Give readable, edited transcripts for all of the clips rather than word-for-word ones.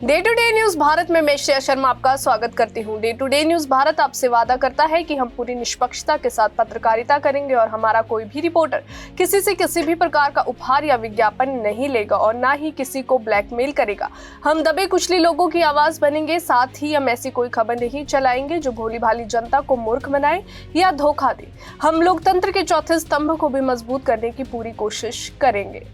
Day to day news Bharat में मैं श्रेया शर्मा आपका स्वागत करती हूं। Day to day news Bharat आपसे वादा करता है कि हम पूरी निष्पक्षता के साथ पत्रकारिता करेंगे और हमारा कोई भी रिपोर्टर किसी से किसी भी प्रकार का उपहार या विज्ञापन नहीं लेगा और ना ही किसी को ब्लैकमेल करेगा। हम दबे कुचले लोगों की आवाज बनेंगे, साथ ही हम ऐसी कोई खबर नहीं चलाएंगे जो भोली भाली जनता को मूर्ख बनाए या धोखा दे। हम लोकतंत्र के चौथे स्तंभ को भी मजबूत करने की पूरी कोशिश करेंगे।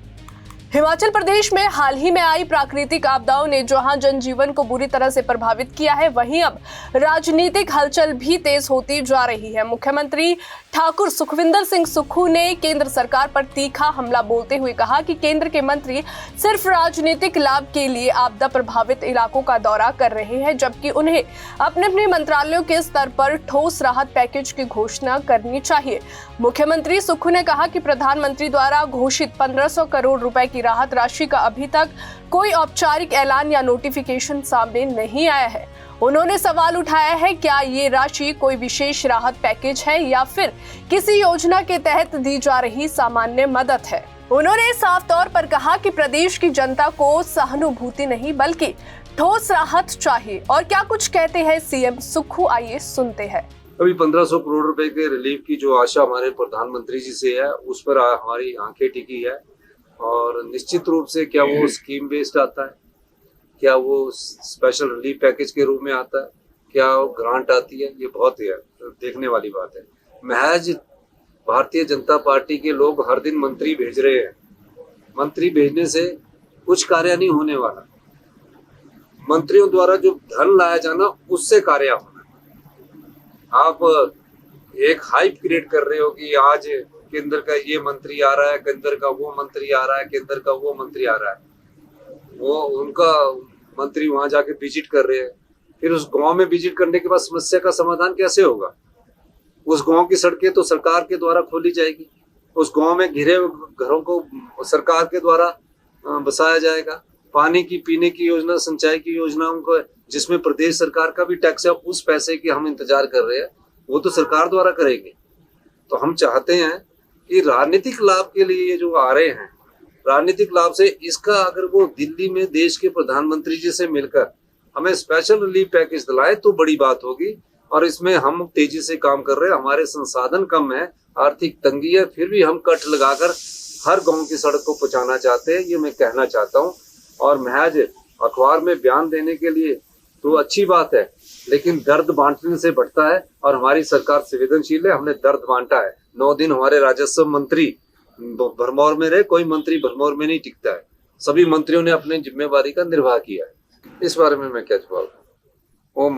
हिमाचल प्रदेश में हाल ही में आई प्राकृतिक आपदाओं ने जहां जनजीवन को बुरी तरह से प्रभावित किया है, वहीं अब राजनीतिक हलचल भी तेज होती जा रही है। मुख्यमंत्री ठाकुर सुखविंदर सिंह सुक्खू ने केंद्र सरकार पर तीखा हमला बोलते हुए कहा कि केंद्र के मंत्री सिर्फ राजनीतिक लाभ के लिए आपदा प्रभावित इलाकों का दौरा कर रहे हैं, जबकि उन्हें अपने अपने मंत्रालयों के स्तर पर ठोस राहत पैकेज की घोषणा करनी चाहिए। मुख्यमंत्री सुक्खू ने कहा कि प्रधानमंत्री द्वारा घोषित 1500 करोड़ रुपए की राहत राशि का अभी तक कोई औपचारिक ऐलान या नोटिफिकेशन सामने नहीं आया है। उन्होंने सवाल उठाया है, क्या ये राशि कोई विशेष राहत पैकेज है या फिर किसी योजना के तहत दी जा रही सामान्य मदद है। उन्होंने साफ तौर पर कहा कि प्रदेश की जनता को सहानुभूति नहीं बल्कि ठोस राहत चाहिए। और क्या कुछ कहते हैं सीएम सुक्खू, आइए सुनते हैं। अभी 1500 करोड़ रुपए के रिलीफ की जो आशा हमारे प्रधानमंत्री जी से है, उस पर हमारी आंखें टिकी है। और निश्चित रूप से क्या वो स्कीम बेस्ड आता है, क्या वो स्पेशल रिलीफ पैकेज के रूप में आता है, क्या वो ग्रांट आती है, ये बहुत ही देखने वाली बात है। महज भारतीय जनता पार्टी के लोग हर दिन मंत्री भेज रहे हैं। मंत्री भेजने से कुछ कार्य नहीं होने वाला। मंत्रियों द्वारा जो धन लाया जाना, उससे कार्य होना। आप एक हाइप क्रिएट कर रहे हो कि आज केंद्र का ये मंत्री आ रहा है, केंद्र का वो मंत्री आ रहा है, केंद्र का वो मंत्री आ रहा है। वो उनका मंत्री वहां जाके विजिट कर रहे हैं, फिर उस गांव में विजिट करने के बाद समस्या का समाधान कैसे होगा? उस गांव की सड़कें तो सरकार के द्वारा खोली जाएगी, उस गांव में घिरे घरों को सरकार के द्वारा बसाया जाएगा। पानी की, पीने की योजना, सिंचाई की योजनाओं को, जिसमें प्रदेश सरकार का भी टैक्स है, उस पैसे की हम इंतजार कर रहे हैं, वो तो सरकार द्वारा करेगी। तो हम चाहते हैं कि राजनीतिक लाभ के लिए ये जो आ रहे हैं, राजनीतिक लाभ से इसका अगर वो दिल्ली में देश के प्रधानमंत्री जी से मिलकर हमें स्पेशल रिलीफ पैकेज दिलाए तो बड़ी बात होगी। और इसमें हम तेजी से काम कर रहे हैं। हमारे संसाधन कम है, आर्थिक तंगी है, फिर भी हम कट लगाकर हर गांव की सड़क को पहुंचाना चाहते हैं, ये मैं कहना चाहता हूँ। और महज अखबार में बयान देने के लिए तो अच्छी बात है, लेकिन दर्द बांटने से बढ़ता है। और हमारी सरकार संवेदनशील है, हमने दर्द बांटा है। 9 दिन हमारे राजस्व मंत्री भरमौर में रहे, कोई मंत्री भरमौर में नहीं टिकता है। सभी मंत्रियों ने अपनी जिम्मेवारी का निर्वाह किया है। इस बारे में मैं क्या जवाब दूं? वो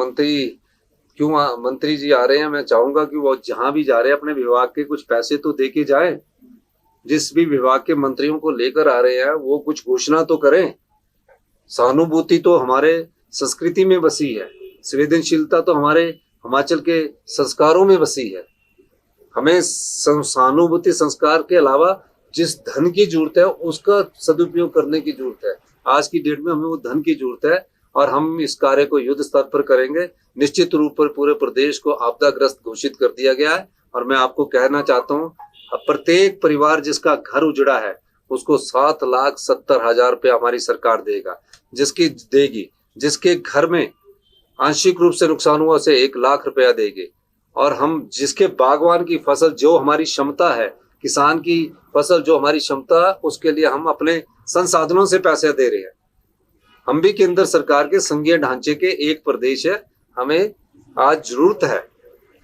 मंत्री जी आ रहे हैं, मैं चाहूंगा कि वो जहां भी जा रहे हैं अपने विभाग के कुछ पैसे तो दे के जाए। जिस भी विभाग के मंत्रियों को लेकर आ रहे हैं वो कुछ घोषणा तो करें। सहानुभूति तो हमारे संस्कृति में बसी है, संवेदनशीलता तो हमारे हिमाचल के संस्कारों में बसी है। हमें सहानुभूति संस्कार के अलावा जिस धन की जरूरत है उसका सदुपयोग करने की जरूरत है। आज की डेट में हमें वो धन की जरूरत है और हम इस कार्य को युद्ध स्तर पर करेंगे। निश्चित रूप पर पूरे प्रदेश को आपदाग्रस्त घोषित कर दिया गया है। और मैं आपको कहना चाहता हूँ, प्रत्येक परिवार जिसका घर उजड़ा है उसको 7,70,000 रुपये हमारी सरकार देगी। जिसके घर में आंशिक रूप से नुकसान हुआ उसे 1 लाख रुपया देंगे। और हम जिसके बागवान की फसल जो हमारी क्षमता है, किसान की फसल जो हमारी क्षमता है, उसके लिए हम अपने संसाधनों से पैसे दे रहे हैं। हम भी केंद्र सरकार के संघीय ढांचे के एक प्रदेश है, हमें आज जरूरत है।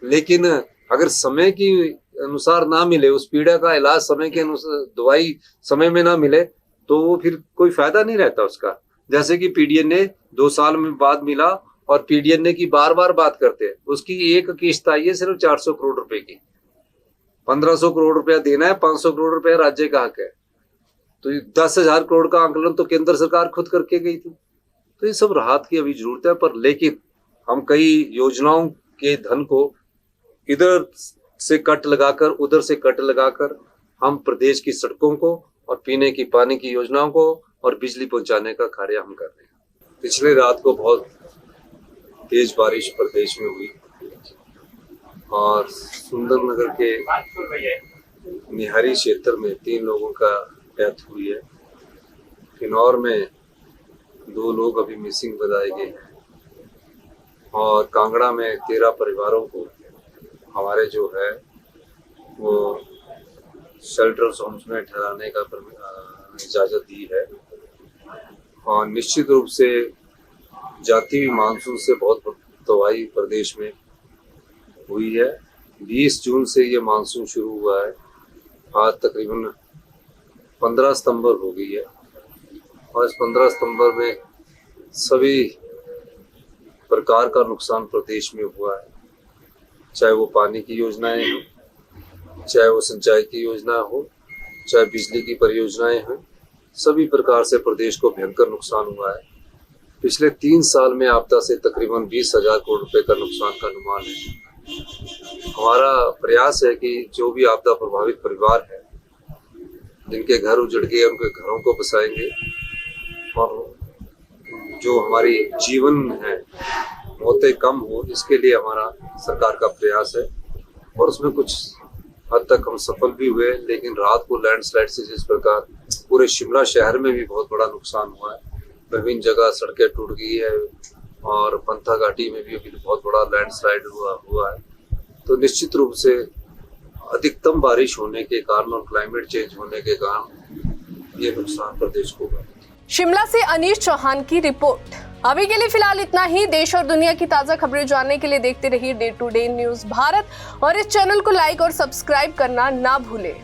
लेकिन अगर समय की अनुसार ना मिले, उस पीड़ा का इलाज समय के अनुसार, दवाई समय में ना मिले, तो वो फिर कोई फायदा नहीं रहता उसका। जैसे कि पीडीएनए 2 साल में बाद मिला और पीडीएनए की बार बार बात करते हैं। उसकी एक किस्त आई है सिर्फ 400 करोड़ रुपए की। 1500 करोड़ रुपया देना है, 500 करोड़ रुपया राज्य का हक है। तो 10,000 करोड़ का आंकलन तो केंद्र सरकार खुद करके गई थी। तो ये सब राहत की अभी जरूरत है। पर लेकिन हम कई योजनाओं के धन को इधर से कट लगाकर, उधर से कट लगाकर हम प्रदेश की सड़कों को और पीने की पानी की योजनाओं को और बिजली पहुंचाने का कार्य हम कर रहे हैं। पिछले रात को बहुत तेज बारिश प्रदेश में हुई और सुंदरनगर के निहारी क्षेत्र में 3 लोगों का डेथ हुई है। किन्नौर में 2 लोग अभी मिसिंग बताए गए हैं और कांगड़ा में 13 परिवारों को हमारे जो है वो शेल्टर होम्स में ठहराने का इजाज़त दी है। और निश्चित रूप से जाती हुई मानसून से बहुत तबाही प्रदेश में हुई है। 20 जून से ये मानसून शुरू हुआ है, आज तकरीबन 15 सितंबर हो गई है और इस 15 सितंबर में सभी प्रकार का नुकसान प्रदेश में हुआ है, चाहे वो पानी की योजनाएं हो, चाहे वो सिंचाई की योजना हो, चाहे बिजली की परियोजनाएं हो, सभी प्रकार से प्रदेश को भयंकर नुकसान हुआ है। पिछले 3 साल में आपदा से तकरीबन 20,000 करोड़ रुपए का नुकसान का अनुमान है। हमारा प्रयास है कि जो भी आपदा प्रभावित परिवार है, जिनके घर उजड़ गए, उनके घरों को बसाएंगे और जो हमारी जीवन है मौतें कम हो, इसके लिए हमारा सरकार का प्रयास है और उसमें कुछ हद तक हम सफल भी हुए। लेकिन रात को लैंडस्लाइड से जिस प्रकार पूरे शिमला शहर में भी बहुत बड़ा नुकसान हुआ है, विभिन्न जगह सड़कें टूट गई है और पंथा घाटी में भी अभी बहुत बड़ा लैंडस्लाइड हुआ है, तो निश्चित रूप से अधिकतम बारिश होने के कारण और क्लाइमेट चेंज होने के कारण ये नुकसान प्रदेश को हुआ। शिमला से अनीश चौहान की रिपोर्ट। अभी के लिए फिलहाल इतना ही। देश और दुनिया की ताजा खबरें जानने के लिए देखते रहिए day to day news Bharat और इस चैनल को लाइक और सब्सक्राइब करना ना भूलें।